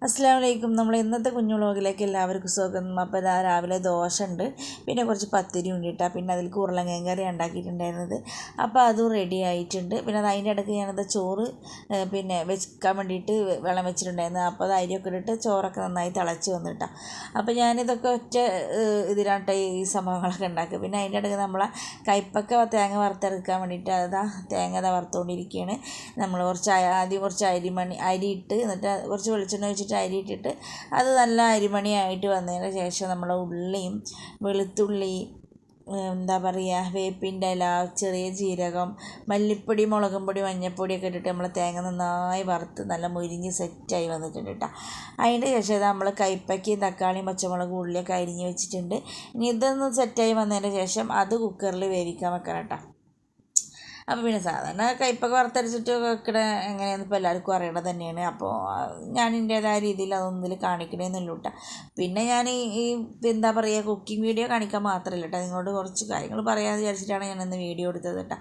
അസ്സലാമു അലൈക്കും. നമ്മൾ ഇന്നത്തെ കുഞ്ഞു വ്ളോഗിലേക്ക് എല്ലാവർക്കും സ്വാഗതം. അപ്പോൾ ഇതാ രാവിലെ ദോശ ഉണ്ട്, പിന്നെ കുറച്ച് പത്തിരി ഉണ്ടിട്ടാ, പിന്നെ അതിൽ ഉരുളക്കിഴങ്ങ് കറി ഉണ്ടാക്കിയിട്ടുണ്ടായിരുന്നത്. അപ്പോൾ അതും റെഡി ആയിട്ടുണ്ട്. പിന്നെ അത് അതിൻ്റെ ഇടയ്ക്ക് ഞാനത് ചോറ് പിന്നെ വെക്കാൻ വേണ്ടിയിട്ട് വെള്ളം വെച്ചിട്ടുണ്ടായിരുന്നു. അപ്പോൾ അത് അരിയൊക്കെ ഇട്ടിട്ട് ചോറൊക്കെ നന്നായി തിളച്ച് വന്നിട്ടാ. അപ്പോൾ ഞാനിതൊക്കെ ഒറ്റ ഇതിലാട്ടെ ഈ സംഭവങ്ങളൊക്കെ ഉണ്ടാക്കുക. പിന്നെ അതിൻ്റെ ഇടയ്ക്ക് നമ്മളെ കയ്പ്പക്ക തേങ്ങ വറുത്തെടുക്കാൻ വേണ്ടിയിട്ട് അതാ തേങ്ങ വറുത്തുകൊണ്ടിരിക്കുകയാണ്. നമ്മൾ ആദ്യം കുറച്ച് അരി ഇട്ട്, എന്നിട്ട് കുറച്ച് വെളിച്ചെണ്ണ വെച്ചിട്ട് അരി ഇട്ടിട്ട് അത് നല്ല അരിമണിയായിട്ട് വന്നതിന് ശേഷം നമ്മൾ ഉള്ളിയും വെളുത്തുള്ളി, എന്താ പറയുക, വേപ്പിൻ്റെ ഇല, ചെറിയ ജീരകം, മല്ലിപ്പൊടി, മുളകും പൊടി, മഞ്ഞൾപ്പൊടിയൊക്കെ ഇട്ടിട്ട് നമ്മൾ തേങ്ങ നന്നായി വറുത്ത് നല്ല മുരിഞ്ഞ് സെറ്റായി വന്നിട്ടുണ്ട് കേട്ടോ. അതിൻ്റെ ശേഷം നമ്മൾ കൈപ്പയ്ക്കയും തക്കാളിയും പച്ചമുളകും ഉള്ളിയൊക്കെ അരിഞ്ഞ് വെച്ചിട്ടുണ്ട്. ഇനി ഇതൊന്ന് സെറ്റായി വന്നതിന് ശേഷം അത് കുക്കറിൽ വേവിക്കാൻ വെക്കണം കേട്ടോ. അപ്പോൾ പിന്നെ സാധാരണ കയ്പ്പൊക്കെ വറുത്തരച്ചിട്ട് വെക്കണ എങ്ങനെയാണെന്ന് ഇപ്പോൾ എല്ലാവർക്കും അറിയണത് തന്നെയാണ്. അപ്പോൾ ഞാൻ എൻ്റേതായ രീതിയിൽ അതൊന്നിൽ കാണിക്കണമെന്നുള്ളൂ കേട്ടോ. പിന്നെ ഞാൻ ഈ എന്താ പറയുക, കുക്കിംഗ് വീഡിയോ കാണിക്കാൻ മാത്രമല്ല കേട്ടോ, നിങ്ങളോട് കുറച്ച് കാര്യങ്ങൾ പറയാമെന്ന് വിചാരിച്ചിട്ടാണ് ഞാനിന്ന് വീഡിയോ എടുത്തത് കേട്ടോ.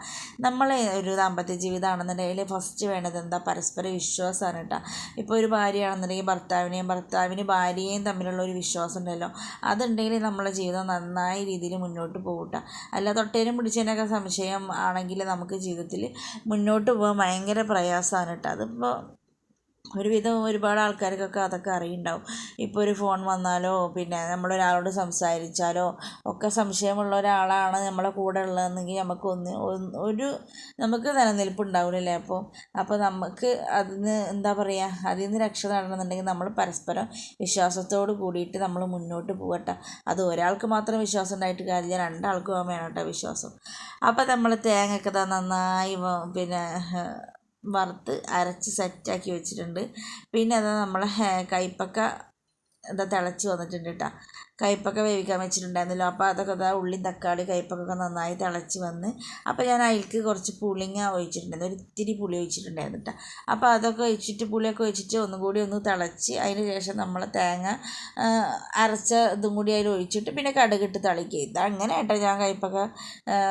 നമ്മൾ ഒരു ദാമ്പത്യ ജീവിതമാണെന്നുണ്ടെങ്കിൽ ഫസ്റ്റ് വേണ്ടത് എന്താ, പരസ്പര വിശ്വാസമാണ് കേട്ടോ. ഇപ്പോൾ ഒരു ഭാര്യയാണെന്നുണ്ടെങ്കിൽ ഭർത്താവിന് ഭാര്യയെയും തമ്മിലുള്ള ഒരു വിശ്വാസം ഉണ്ടല്ലോ, അതുണ്ടെങ്കിൽ നമ്മളെ ജീവിതം നന്നായ രീതിയിൽ മുന്നോട്ട് പോകും കേട്ടോ. അല്ല തൊട്ടേനും പിടിച്ചതിനൊക്കെ സംശയം ആണെങ്കിൽ നമുക്ക് ജീവിതത്തിൽ മുന്നോട്ട് പോകാൻ ഭയങ്കര പ്രയാസമാണ് കേട്ടോ. അതിപ്പോൾ ഒരുപാട് ആൾക്കാർക്കൊക്കെ അതൊക്കെ അറിയുണ്ടാവും. ഇപ്പോൾ ഒരു ഫോൺ വന്നാലോ, പിന്നെ നമ്മളൊരാളോട് സംസാരിച്ചാലോ ഒക്കെ സംശയമുള്ള ഒരാളാണ് നമ്മളെ കൂടെ ഉള്ളതെന്നെങ്കിൽ നമുക്ക് നിലനിൽപ്പുണ്ടാവില്ലല്ലേ. അപ്പോൾ നമുക്ക് അതിന് എന്താ പറയുക, അതിൽ നിന്ന് രക്ഷ നേടണമെന്നുണ്ടെങ്കിൽ നമ്മൾ പരസ്പരം വിശ്വാസത്തോട് കൂടിയിട്ട് നമ്മൾ മുന്നോട്ട് പോകട്ടെ. അത് ഒരാൾക്ക് മാത്രം വിശ്വാസം ഉണ്ടായിട്ട് കാര്യമില്ല, രണ്ടാൾക്കും വേണം കേട്ടോ വിശ്വാസം. അപ്പോൾ നമ്മൾ തേങ്ങയൊക്കെ നന്നായി പിന്നെ വറുത്ത് അരച്ച് സെറ്റാക്കി വെച്ചിട്ടുണ്ട്. പിന്നെ അത് നമ്മളെ കയ്പ്പക്ക തിളച്ച് വന്നിട്ടുണ്ട് കേട്ടോ. കയ്പ്പക്ക വേവിക്കാൻ വെച്ചിട്ടുണ്ടായിരുന്നല്ലോ, അപ്പോൾ അതൊക്കെ ഉള്ളിയും തക്കാളി കയ്പ്പക്കൊക്കെ നന്നായി തിളച്ച് വന്ന്, അപ്പോൾ ഞാൻ അതിലേക്ക് കുറച്ച് പുളിങ്ങ ഒഴിച്ചിട്ടുണ്ടായിരുന്നു, ഒരിത്തിരി പുളി ഒഴിച്ചിട്ടുണ്ടായിരുന്നു കേട്ടോ. അപ്പോൾ അതൊക്കെ ഒഴിച്ചിട്ട് പുളിയൊക്കെ ഒഴിച്ചിട്ട് ഒന്നും കൂടി ഒന്ന് തിളച്ച് അതിന് ശേഷം നമ്മൾ തേങ്ങ അരച്ച ഇതും കൂടി അതിൽ ഒഴിച്ചിട്ട് പിന്നെ കടുകിട്ട് തളിക്കുക. ഇതങ്ങനെ കേട്ടോ ഞാൻ കയ്പ്പക്ക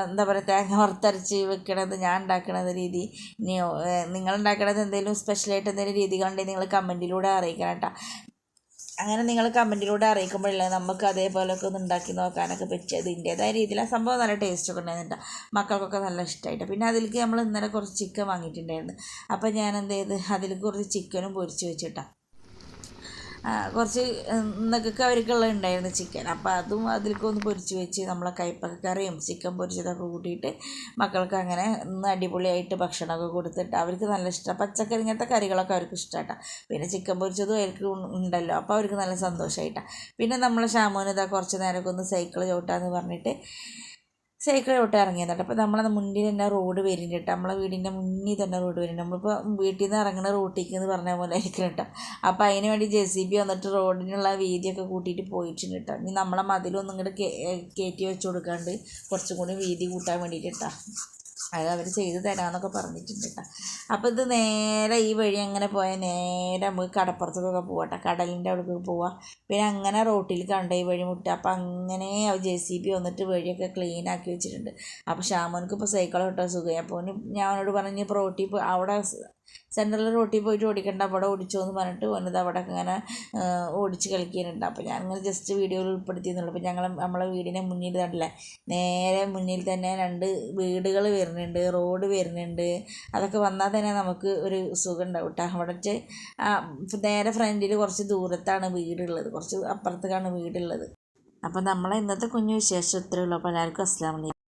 എന്താ പറയുക, തേങ്ങ വറുത്തരച്ച് വെക്കണത്, ഞാൻ ഉണ്ടാക്കണത് രീതി. ഇനി നിങ്ങൾ ഉണ്ടാക്കണത് എന്തെങ്കിലും സ്പെഷ്യലായിട്ട് എന്തെങ്കിലും രീതികളുണ്ടെങ്കിൽ നിങ്ങൾ കമൻറ്റിലൂടെ അറിയിക്കണം കേട്ടോ. അങ്ങനെ നിങ്ങൾ കമൻറ്റിലൂടെ അറിയിക്കുമ്പോഴല്ലേ നമുക്ക് അതേപോലെയൊക്കെ ഒന്ന് ഉണ്ടാക്കി നോക്കാനൊക്കെ പറ്റിയത്. ഇതിൻ്റേതായ രീതിയിൽ ആ സംഭവം നല്ല ടേസ്റ്റൊക്കെ ഉണ്ടായിരുന്നില്ല, മക്കൾക്കൊക്കെ നല്ല ഇഷ്ടമായിട്ട്. പിന്നെ അതിലേക്ക് നമ്മൾ ഇന്നലെ കുറച്ച് ചിക്കൻ വാങ്ങിയിട്ടുണ്ടായിരുന്നു. അപ്പോൾ ഞാൻ എന്ത് ചെയ്ത് അതിലേക്ക് കുറച്ച് ചിക്കനും പൊരിച്ച് വെച്ചിട്ടാണ്. കുറച്ച് ഇന്നൊക്കെ അവർക്കുള്ള ഉണ്ടായിരുന്നു ചിക്കൻ. അപ്പോൾ അതും അതിലേക്ക് ഒന്ന് പൊരിച്ച് വെച്ച് നമ്മളെ കയ്പ്പക്ക കറിയും ചിക്കൻ പൊരിച്ചതൊക്കെ കൂട്ടിയിട്ട് മക്കൾക്ക് അങ്ങനെ ഇന്ന് അടിപൊളിയായിട്ട് ഭക്ഷണമൊക്കെ കൊടുത്തിട്ട് അവർക്ക് നല്ല ഇഷ്ടമാണ്. പച്ചക്കറി ഇങ്ങനത്തെ കറികളൊക്കെ അവർക്ക് ഇഷ്ടമായിട്ടാണ്. പിന്നെ ചിക്കൻ പൊരിച്ചതും അവർക്ക് ഉണ്ടല്ലോ, അപ്പോൾ അവർക്ക് നല്ല സന്തോഷമായിട്ടാണ്. പിന്നെ നമ്മൾ ഷാമോന് കുറച്ച് നേരമൊക്കെ ഒന്ന് സൈക്കിൾ ചവിട്ടാന്ന് പറഞ്ഞിട്ട് സൈക്കിൾ ചവിട്ടാൻ ഇറങ്ങിയതാണ്. അപ്പോൾ നമ്മളെ മുന്നിൽ തന്നെ റോഡ് വരുന്നുണ്ട് കേട്ടോ. നമ്മളെ വീടിൻ്റെ മുന്നിൽ തന്നെ റോഡ് വരുന്നുണ്ട്. നമ്മളിപ്പോൾ വീട്ടിൽ നിന്ന് ഇറങ്ങുന്ന റോട്ടിലേക്ക് എന്ന് പറഞ്ഞ പോലെ ആയിരിക്കും കേട്ടോ. അപ്പോൾ അതിന് വേണ്ടി JCB വന്നിട്ട് റോഡിനുള്ള വീതിയൊക്കെ കൂട്ടിയിട്ട് പോയിട്ടുണ്ട് കേട്ടോ. ഇനി നമ്മളെ മതിലൊന്നും ഇങ്ങോട്ട് കയറ്റി വെച്ച് കൊടുക്കാണ്ട് കുറച്ചും കൂടി വീതി കൂട്ടാൻ വേണ്ടിയിട്ട് കേട്ടോ. അത് അവർ ചെയ്ത് തരാമെന്നൊക്കെ പറഞ്ഞിട്ടുണ്ട് കേട്ടോ. അപ്പോൾ ഇത് നേരെ ഈ വഴി അങ്ങനെ പോയാൽ നേരെ നമുക്ക് കടപ്പുറത്തൊക്കെ പോകട്ടെ, കടലിൻ്റെ അവിടേക്ക് പോവാം. പിന്നെ അങ്ങനെ റോട്ടിൽ കണ്ട ഈ വഴി മുട്ടുക. അപ്പോൾ അങ്ങനെ JCB വന്നിട്ട് വഴിയൊക്കെ ക്ലീൻ ആക്കി വെച്ചിട്ടുണ്ട്. അപ്പോൾ ഷാമോനക്ക് ഇപ്പോൾ സൈക്കിൾ കിട്ടാൻ സുഖമായി. അപ്പോൾ ഞാൻ അവനോട് പറഞ്ഞു, ഇപ്പോൾ റോട്ടിൽ അവിടെ സെൻട്രൽ റോട്ടിൽ പോയിട്ട് ഓടിക്കണ്ട, അവിടെ ഓടിച്ചോ എന്ന് പറഞ്ഞിട്ട് വന്നത് അവിടെ ഇങ്ങനെ ഓടിച്ച് കളിക്കാനുണ്ട്. അപ്പോൾ ഞാൻ ഇങ്ങനെ ജസ്റ്റ് വീഡിയോയിൽ ഉൾപ്പെടുത്തിയെന്നുള്ളൂ. അപ്പോൾ നമ്മളെ വീടിൻ്റെ മുന്നിൽ കണ്ടില്ലേ, നേരെ മുന്നിൽ തന്നെ 2 വീടുകൾ വരുന്നുണ്ട്, റോഡ് വരുന്നുണ്ട്. അതൊക്കെ വന്നാൽ തന്നെ നമുക്ക് ഒരു സുഖം ഉണ്ടാവും കേട്ടോ. അവിടെ നേരെ ഫ്രണ്ടിൽ കുറച്ച് ദൂരത്താണ് വീടുള്ളത്, കുറച്ച് അപ്പുറത്തേക്കാണ് വീടുള്ളത്. അപ്പോൾ നമ്മളെ ഇന്നത്തെ കുഞ്ഞു വിശേഷം ഇത്രയേ ഉള്ളൂ. അപ്പോൾ എല്ലാവർക്കും അസ്സലാമു അലൈക്കും.